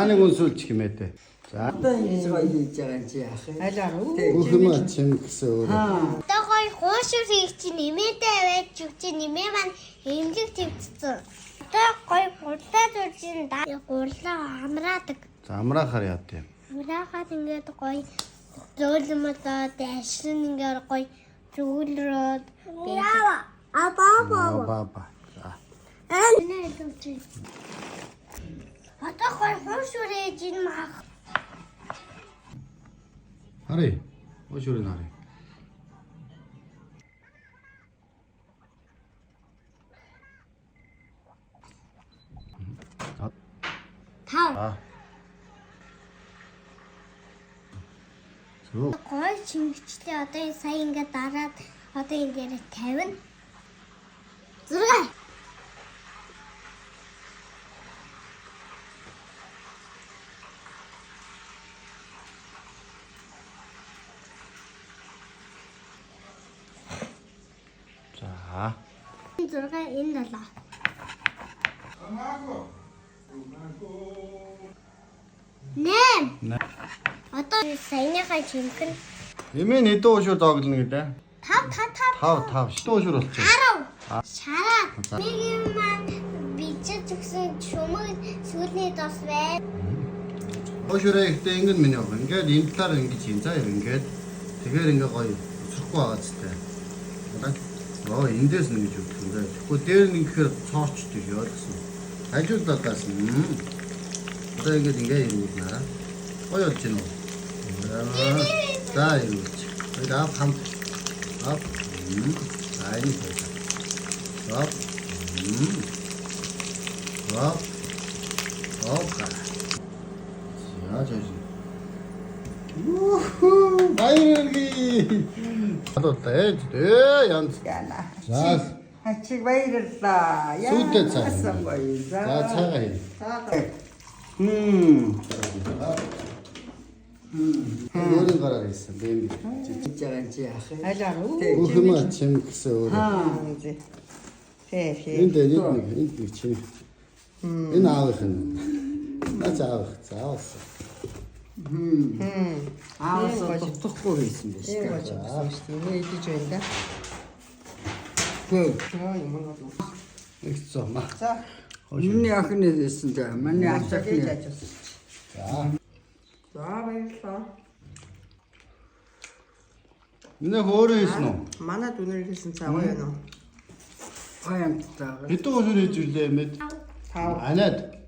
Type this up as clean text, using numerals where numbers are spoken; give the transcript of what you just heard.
Аны гүнсүүлж хэмээдэ. За. Одоо ингэж гоё хийж байгаа юм чи яах вэ? Алаар үү. Бүхэн чим гэсэн өөр. Одоо гоё хуушур хийх чинь нэмээтэй байж чи нэмээ маань эмнэлэг твцсэн. Одоо гоё гурлаа зүржин гурлаа амраадаг. За амраахаар яад юм. Амраахад ингээд гоё зөөлмөдөө дэшин ингээд гоё зүгэлрөөд Баба. За. Одоо гоё хуушур хийж ин мах. Хари. Ошурын хари. Тав. Зүг. Гоё чингчтэй одоо энэ сая ингээд дараад одоо энэ дээр 50. 6. За. 6 энэ 7. Нэм. Одоо саяныхаа чимхэн Эмээ хэдэн ошуур дооглоно гэдэг? 5. 5. Хэдэн ошуур болчих? Шараа. Нэг юм маань бичиж өгсөн шумыг сүүлний дос бай. Ошуураа ихтэй ингэн минь яваа. Ингээд энэ талаар ингэж хийн. За ингээд тэгэхээр ингээ гоё өсөхгүй байгаа зүтэй. Одоо эндээс нь гэж өгөх юм даа. Тэгэхгүй дээр нь ингэхээр цоочтой ойлгосон. Хажуудлаас нь одоо ингээд ингээ ирүүлнэ. Гоё болж байна уу? За ирүүлж. Тэгээд ав хамт. Ав. Айни хийж. Ав. Ав. Ав. Яажээ. Баярги. Одоо ээж янз. За. Хачиг баярлаа. Сүйтэй цай. Яасан гоё. За цайгаа хий. Өөрийн гараар хийсэн бэм. Хийж байгаа юм чи яах вэ? Алаар үү. Бүхэн чим гэсэн өөр. Тэг. Энд нэг чим. Энэ аавах нь. Наач аавах. Заавал. Аавс дутхгүй хийсэн биш. Ийм болж байна шүү дээ. Нэ идэж байна да. Хөө. Юм уу. Их цомаа. За. Миний охин хийсэн дээ. Манай ачаахны. За. За баярлалаа. Миний хөөрөө хийсэн үү? Манай дүнэр хийсэн цаа гоё юм уу? Гоёмтаа. Хэдэн ошуур хийж ирлээ мэд? 5. Анаад